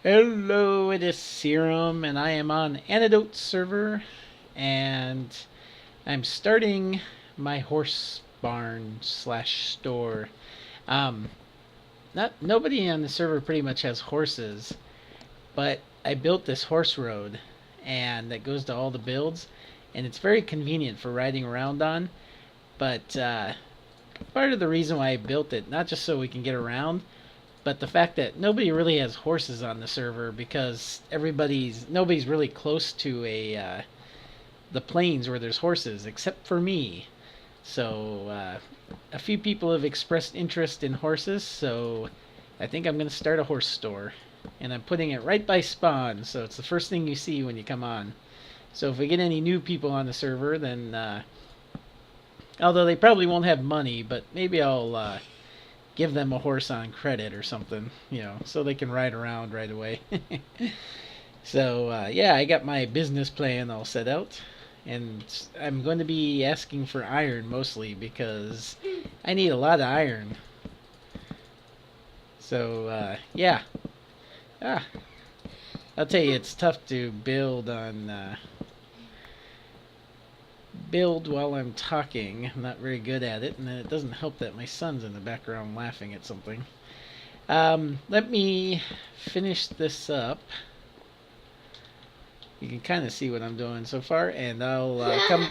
Hello, it is Serum, and I am on Antidote server, and I'm starting my horse barn slash store. Not nobody on the server pretty much has horses, but I built this horse road, and that goes to all the builds, and it's very convenient for riding around on. But part of the reason why I built it, not just so we can get around, but the fact that nobody really has horses on the server because nobody's really close to the plains where there's horses except for me. So a few people have expressed interest in horses, so I think I'm gonna start a horse store, and I'm putting it right by spawn, so it's the first thing you see when you come on. So if we get any new people on the server, then although they probably won't have money, but maybe I'll give them a horse on credit or something, so they can ride around right away. So, yeah, I got my business plan all set out, and I'm going to be asking for iron mostly because I need a lot of iron. So, yeah. I'll tell you, it's tough to build while I'm talking. I'm not very good at it, and it doesn't help that my son's in the background laughing at something. Let me finish this up. You can kind of see what I'm doing so far, and I'll come...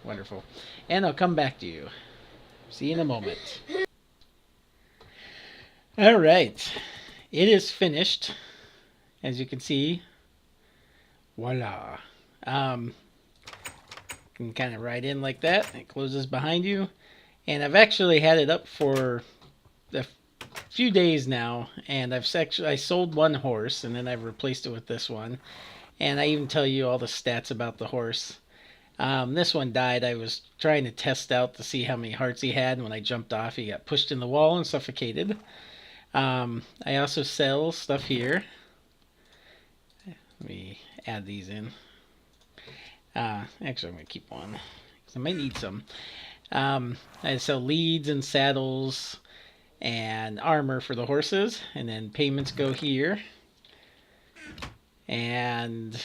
wonderful. And I'll come back to you. See you in a moment. Alright. It is finished. As you can see. Voila. Can kind of ride in like that. It closes behind you. And I've actually had it up for a few days now, and I sold one horse, and then I've replaced it with this one. And I even tell you all the stats about the horse. This one died. I was trying to test out to see how many hearts he had, and when I jumped off, he got pushed in the wall and suffocated. I also sell stuff here. Let me add these in. Actually, I'm going to keep one because I might need some. I sell leads and saddles and armor for the horses, and then payments go here. And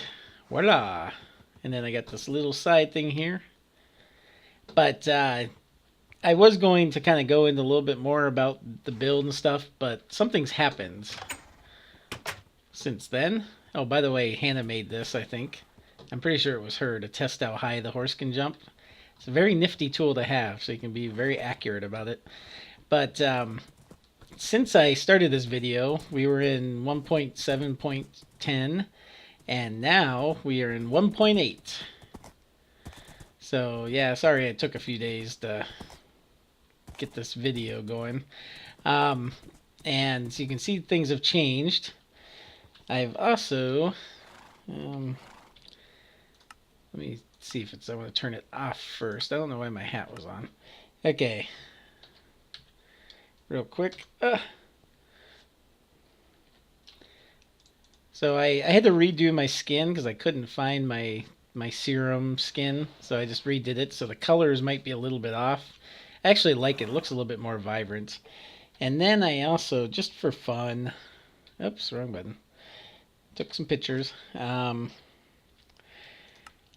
voila. And then I got this little side thing here. But I was going to kind of go into a little bit more about the build and stuff, but something's happened since then. Oh, by the way, Hannah made this, I think. I'm pretty sure it was her, to test how high the horse can jump. It's a very nifty tool to have, so you can be very accurate about it. But since I started this video, we were in 1.7.10, and now we are in 1.8. So yeah, sorry it took a few days to get this video going. And so you can see things have changed. I've also... let me see if I want to turn it off first. I don't know why my hat was on. Okay. Real quick. So I had to redo my skin because I couldn't find my serum skin. So I just redid it. So the colors might be a little bit off. I actually like it. It looks a little bit more vibrant. And then I also, just for fun... Oops, wrong button. Took some pictures.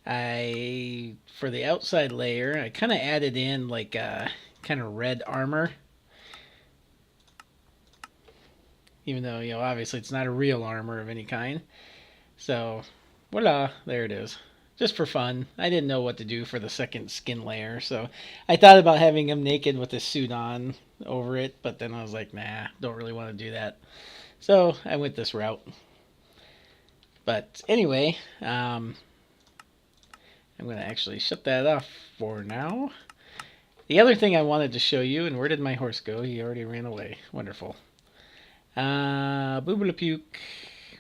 For the outside layer, I kind of added in like a kind of red armor. Even though, obviously it's not a real armor of any kind. So, voila, there it is. Just for fun. I didn't know what to do for the second skin layer, so I thought about having him naked with a suit on over it, but then I was like, nah, don't really want to do that. So, I went this route. But anyway, I'm going to actually shut that off for now. The other thing I wanted to show you, and where did my horse go? He already ran away. Wonderful. Booblepuke.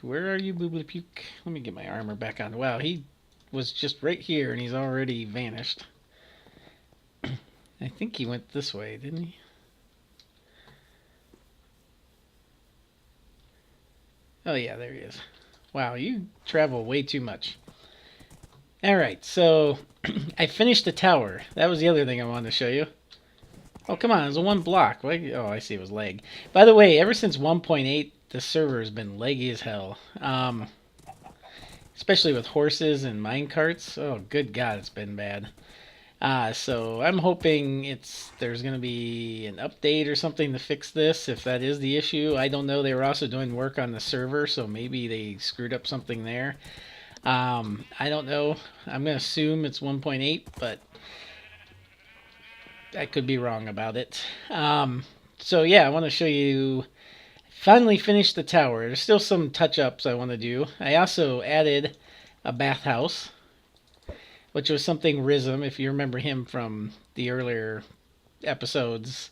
Where are you, Booblepuke? Let me get my armor back on. Wow, he was just right here and he's already vanished. I think he went this way, didn't he? Oh yeah, there he is. Wow, you travel way too much. Alright, so I finished the tower. That was the other thing I wanted to show you. Oh, come on, it was a one block. Oh, I see, it was lag. By the way, ever since 1.8, the server has been laggy as hell. Especially with horses and mine carts. Oh, good God, it's been bad. So I'm hoping there's going to be an update or something to fix this, if that is the issue. I don't know. They were also doing work on the server, so maybe they screwed up something there. I don't know. I'm going to assume it's 1.8, but I could be wrong about it. So yeah, I want to show you. Finally finished the tower. There's still some touch-ups I want to do. I also added a bathhouse, which was something Rizm, if you remember him from the earlier episodes.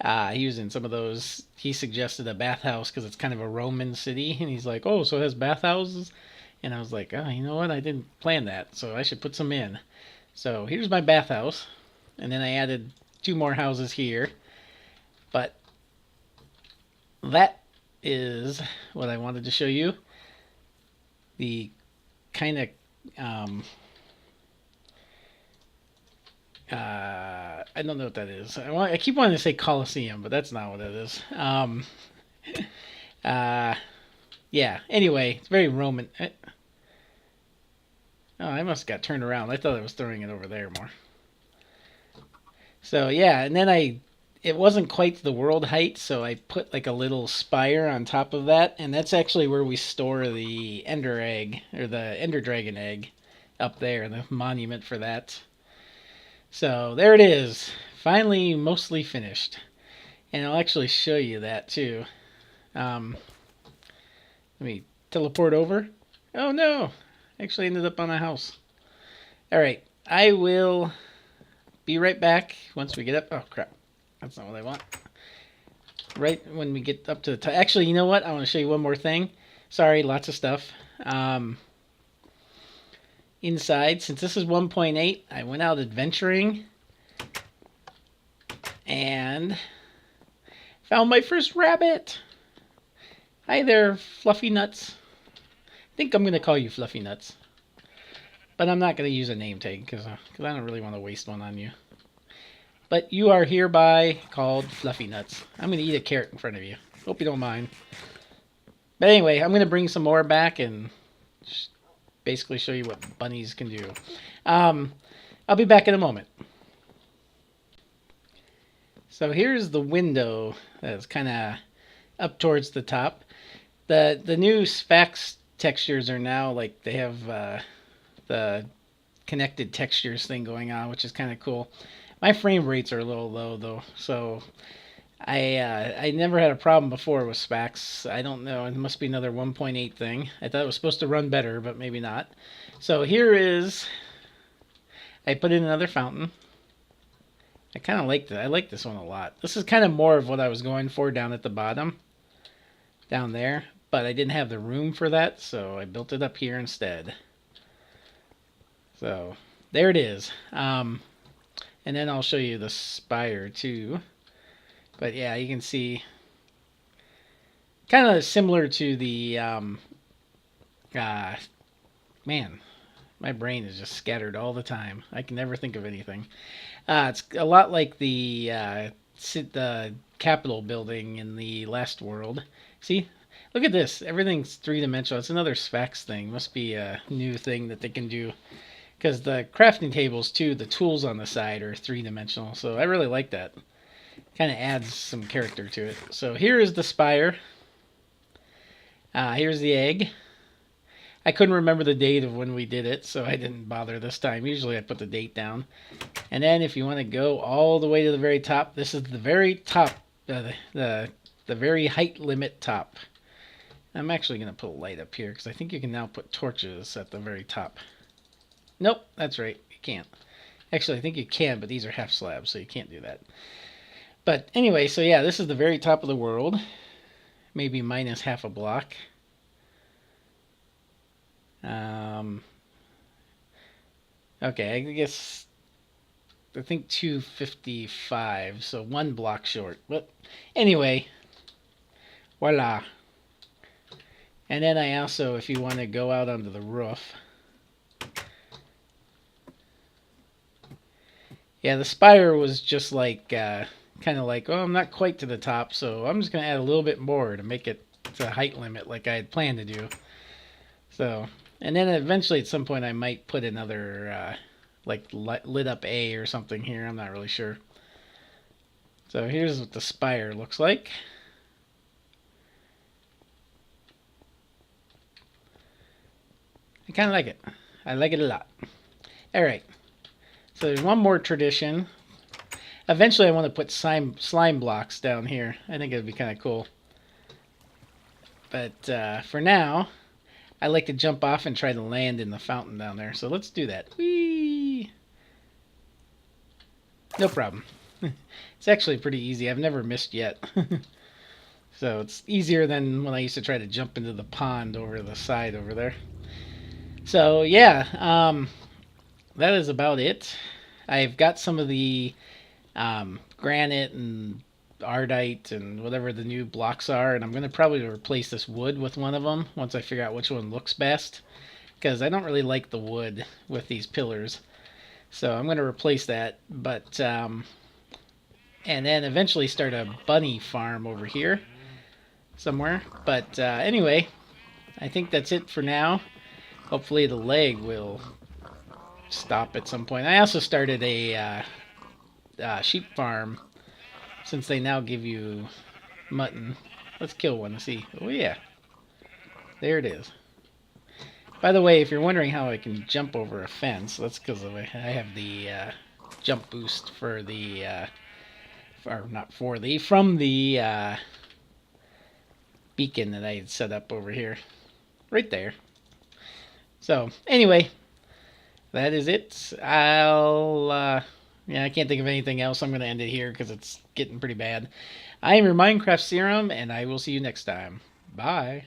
He was in some of those. He suggested a bathhouse because it's kind of a Roman city, and he's like, oh, so it has bathhouses? And I was like, oh, you know what? I didn't plan that, so I should put some in. So here's my bathhouse, and then I added 2 more houses here. But that is what I wanted to show you. The kind of I don't know what that is. I keep wanting to say Colosseum, but that's not what it is. Yeah. Anyway, it's very Roman. Oh, I must have got turned around. I thought I was throwing it over there more. So yeah, and then it wasn't quite the world height, so I put like a little spire on top of that, and that's actually where we store the Ender egg, or the Ender Dragon egg, up there, the monument for that. So there it is, finally mostly finished, and I'll actually show you that too. Let me teleport over. Oh no, actually ended up on a house. Alright, I will be right back once we get up. Oh crap, that's not what I want. Right when we get up to the top. Actually, you know what? I want to show you one more thing. Sorry, lots of stuff. Inside, since this is 1.8, I went out adventuring and found my first rabbit. Hi there, Fluffy Nuts. I think I'm going to call you Fluffy Nuts. But I'm not going to use a name tag because I don't really want to waste one on you. But you are hereby called Fluffy Nuts. I'm going to eat a carrot in front of you. Hope you don't mind. But anyway, I'm going to bring some more back and just basically show you what bunnies can do. I'll be back in a moment. So here's the window that's kind of up towards the top. The new Sphax textures are now like they have the connected textures thing going on, which is kind of cool. My frame rates are a little low though, so I never had a problem before with Sphax. I don't know, it must be another 1.8 thing. I thought it was supposed to run better, but maybe not. So here is, I put in another fountain. I kind of like that. I like this one a lot. This is kind of more of what I was going for down at the bottom, down there, but I didn't have the room for that, so I built it up here instead. So there it is. And then I'll show you the spire too. But yeah, you can see kind of similar to the man, my brain is just scattered all the time. I can never think of anything. It's a lot like the Capitol building in the last world. See? Look at this. Everything's three-dimensional. It's another Sphax thing. Must be a new thing that they can do. Because the crafting tables, too, the tools on the side are three-dimensional. So I really like that. Kind of adds some character to it. So here is the spire. Here's the egg. I couldn't remember the date of when we did it, so I didn't bother this time. Usually I put the date down. And then if you want to go all the way to the very top, this is the very top, the very height limit top. I'm actually going to put a light up here because I think you can now put torches at the very top. Nope, that's right. You can't. Actually, I think you can, but these are half slabs, so you can't do that. But anyway, so yeah, this is the very top of the world. Maybe minus half a block. Okay, I think 255, so 1 block short. But anyway, voila. And then I also, if you want to go out onto the roof, yeah, the spire was just like, kind of like, oh, I'm not quite to the top, so I'm just going to add a little bit more to make it to the height limit like I had planned to do. So, and then eventually at some point I might put another, like, lit up A or something here. I'm not really sure. So here's what the spire looks like. I kind of like it. I like it a lot. All right. So there's one more tradition. Eventually I want to put slime blocks down here. I think it would be kind of cool. But for now, I like to jump off and try to land in the fountain down there. So let's do that. Whee! No problem. It's actually pretty easy. I've never missed yet. So it's easier than when I used to try to jump into the pond over the side over there. So yeah, that is about it. I've got some of the granite and ardite and whatever the new blocks are, and I'm going to probably replace this wood with one of them once I figure out which one looks best, because I don't really like the wood with these pillars. So I'm going to replace that, but and then eventually start a bunny farm over here somewhere. But anyway, I think that's it for now. Hopefully the lag will stop at some point. I also started a sheep farm, since they now give you mutton. Let's kill one to see. Oh yeah, there it is. By the way, if you're wondering how I can jump over a fence, that's because I have the jump boost for the, or not for the, from the beacon that I had set up over here. Right there. So, anyway, that is it. Yeah, I can't think of anything else. I'm going to end it here because it's getting pretty bad. I am your Minecraft Serum, and I will see you next time. Bye.